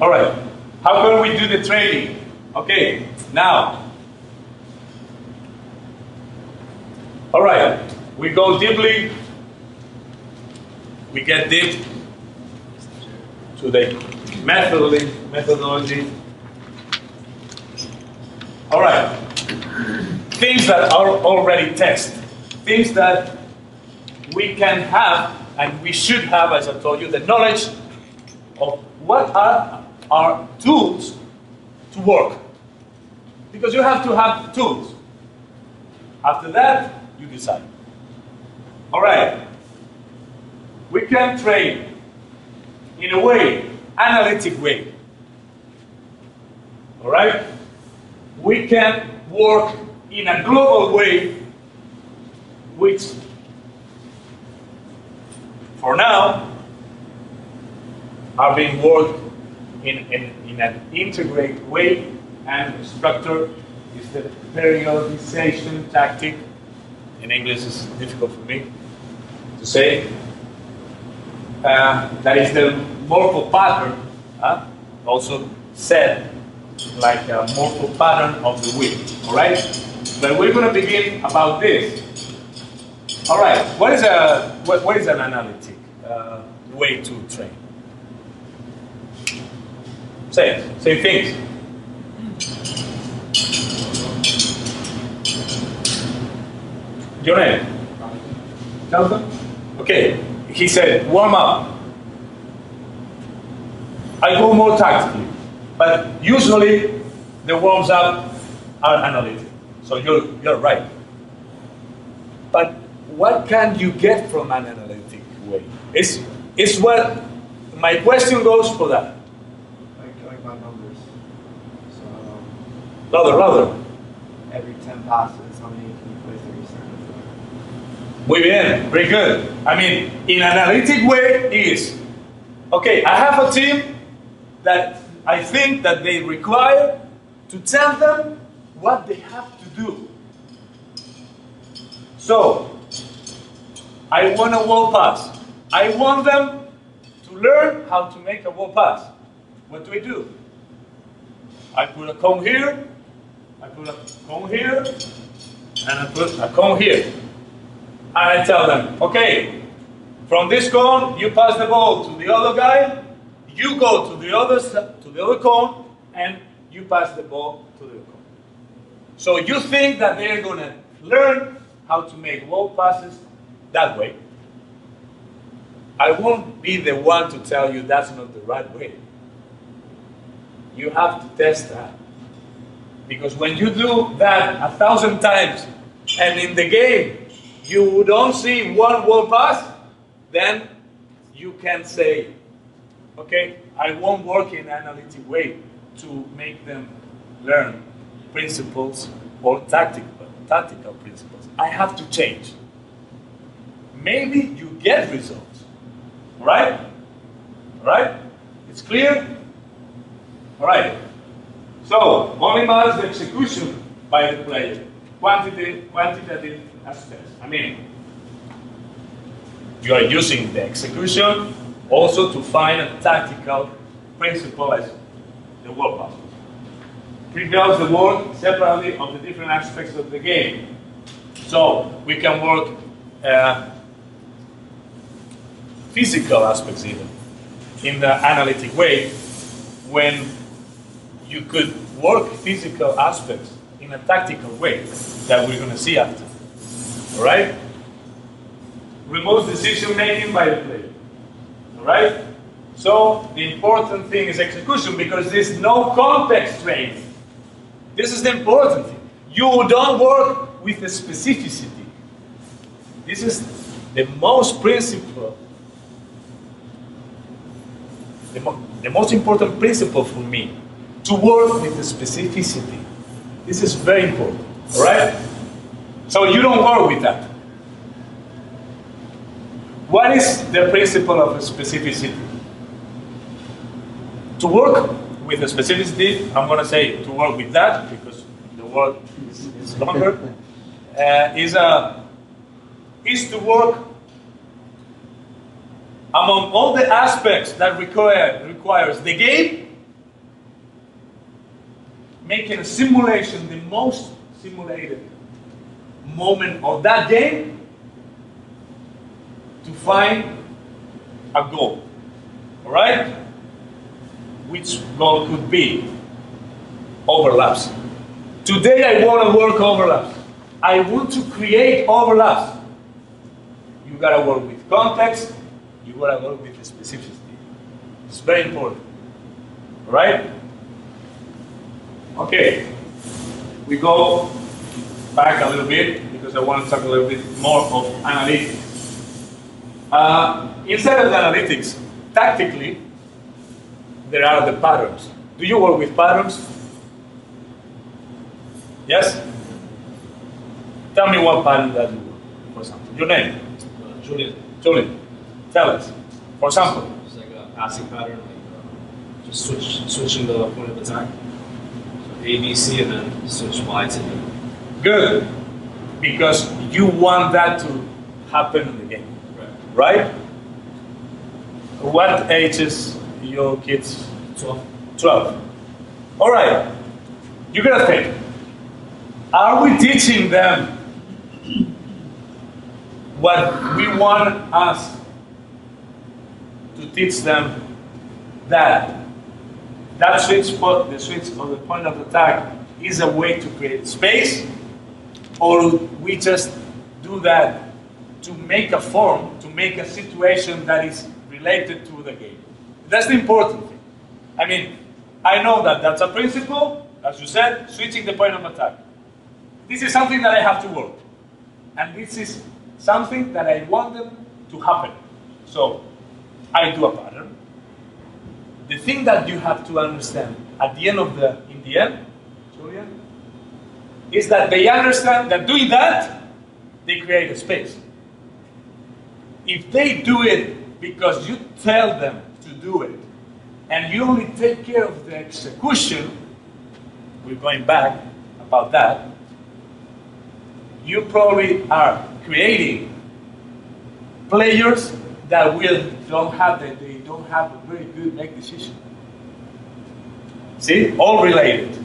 All right. How can we do the training? Okay, now. All right, we go deeply. We get deep to the methodology. All right. Things that are already tested. Things that we can have and we should have, as I told you, the knowledge of what are our tools to work. Because you have to have tools. After that, you decide. All right. We can train in a way, analytic way. All right? We can work in a global way, which, for now, are being worked in an integrated way, and structure is the periodization tactic. In English, it's difficult for me to say. That is the morpho pattern, also said like a morpho pattern of the wheel. All right, but we're going to begin about this. All right, what is an analytic way to train? Say things. Your name? Jonathan? Okay. He said, warm up. I go more tactically, but usually the warms up are analytic. So you're right. But what can you get from an analytic way? It's what my question goes for that. Like my numbers. So Louder. every 10 passes, how many can you play 30 seconds? Muy bien, very good. I mean, in analytic way is, okay, I have a team that I think that they require to tell them what they have to do. So, I want a wall pass. I want them to learn how to make a wall pass. What do? I put a cone here, I put a cone here, and I put a cone here. And I tell them, okay, from this cone, you pass the ball to the other guy, you go to the other cone, and you pass the ball to the other cone. So you think that they're going to learn how to make wall passes that way. I won't be the one to tell you that's not the right way. You have to test that. Because when you do that 1,000 times, and in the game, you don't see one wall pass, then you can say, okay, I won't work in an analytic way to make them learn principles or tactical principles. I have to change. Maybe you get results, right? Right? It's clear? All right. So, only matters the execution by the player. Quantitative aspects. I mean, you are using the execution also to find a tactical principle as the wall pass. Prevails the work separately of the different aspects of the game. So we can work physical aspects even in the analytic way, when you could work physical aspects in a tactical way that we're going to see after. All right? Remote decision making by the player. All right? So the important thing is execution, because there's no context training. This is the important thing. You don't work with the specificity. This is the most principle, the most important principle for me, to work with the specificity. This is very important, all right? So you don't work with that. What is the principle of specificity? To work with the specificity, I'm going to say to work with that, because the word is longer, is to work among all the aspects that requires the game making a simulation, the most simulated moment of that game to find a goal. All right? Which goal could be overlaps. Today I want to work overlaps. I want to create overlaps. You gotta work with context, you gotta work with the specificity. It's very important. All right? Okay. We go back a little bit because I want to talk a little bit more of analytics. Instead of analytics, tactically, there are the patterns. Do you work with patterns? Yes? Tell me one pattern that you work, for example. Your name? Julian. Julian. Tell us. For example. It's like a passing pattern, like just switching the point of attack. So A, B, C, and then switch Y to D. Good. Because you want that to happen in the game. Right? What ages your kids? 12. 12. All right. You're gonna think. Are we teaching them what we want us to teach them, that sweet spot, the switch of the point of attack is a way to create space, or we just do that to make a form, to make a situation that is related to the game? That's the important thing. I mean, I know that that's a principle, as you said, switching the point of attack. This is something that I have to work. And this is something that I want them to happen. So, I do a pattern. The thing that you have to understand in the end, Julian, is that they understand that doing that, they create a space. If they do it because you tell them to do it, and you only take care of the execution, we're going back about that, you probably are creating players that don't have a very good make decision. See, all related.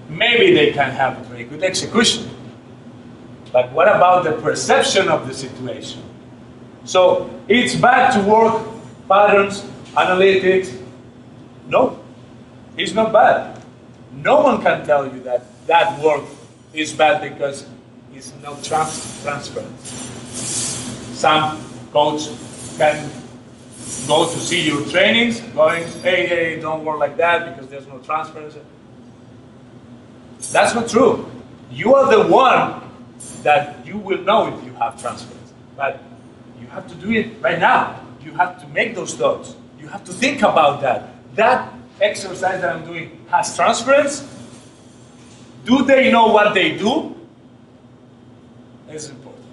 Maybe they can have a very good execution, but what about the perception of the situation? So it's bad to work patterns, analytics. No, it's not bad. No one can tell you that that work is bad because it's not transparent. Some coach can go to see your trainings, going, hey, don't work like that because there's no transparency. That's not true. You are the one that you will know if you have transparency. But you have to do it right now. You have to make those thoughts. You have to think about that. That exercise that I'm doing has transparency. Do they know what they do? It's important.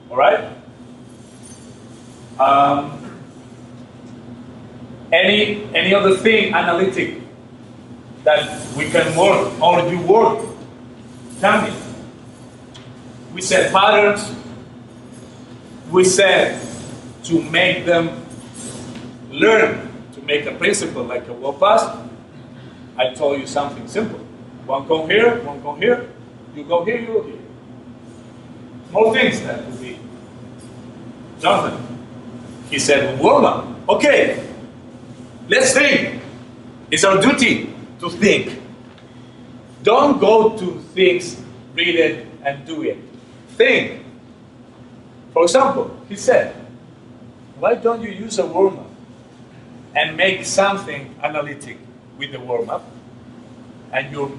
All right? Any other thing analytic that we can work or you work? Tell me. We said patterns. We said to make them learn to make a principle like a wall pass. I told you something simple. One come here, one come here. You go here, you go here. More things that would be. Jonathan, he said, warm up. Okay, let's think. It's our duty to think. Don't go to things, read it, and do it. Think. For example, he said, why don't you use a warm-up and make something analytic with the warm-up, and you're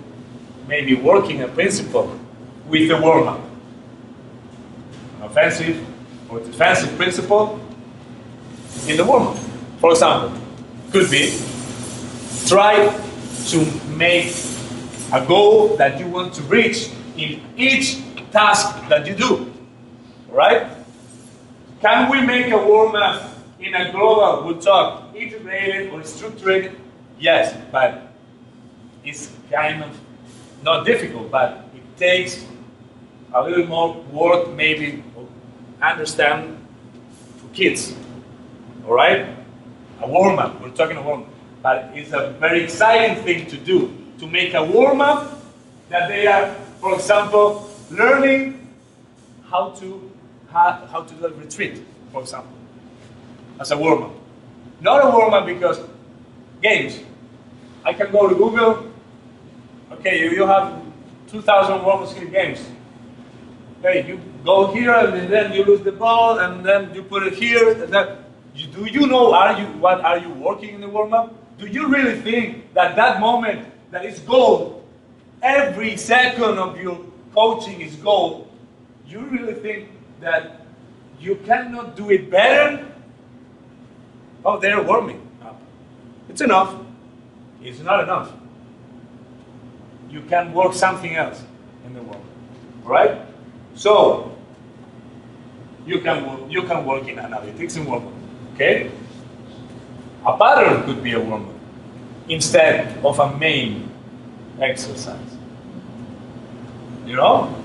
maybe working a principle with the warm-up. An offensive or defensive principle in the warm-up. For example, could be try to make a goal that you want to reach in each task that you do. Right? Can we make a warm-up in a global, we'll talk, integrated or structured? Yes, but it's kind of not difficult, but it takes a little more work, maybe, understand for kids. All right? A warm-up, we're talking a warm-up. But it's a very exciting thing to do to make a warm-up, that they are, for example, learning how to do a retreat, for example, as a warm-up. Not a warm-up because games. I can go to Google. Okay, you have 2,000 warm-up skill games. Okay, you go here and then you lose the ball and then you put it here. And then, do you know what are you working in the warm-up? Do you really think that moment that is gold, every second of your coaching is gold, you really think that you cannot do it better? Oh, they're warming up. It's enough. It's not enough. You can work something else in the warm-up, right? So you can work in analytics and warm-up. Okay? A pattern could be a warm-up instead of a main exercise. You know?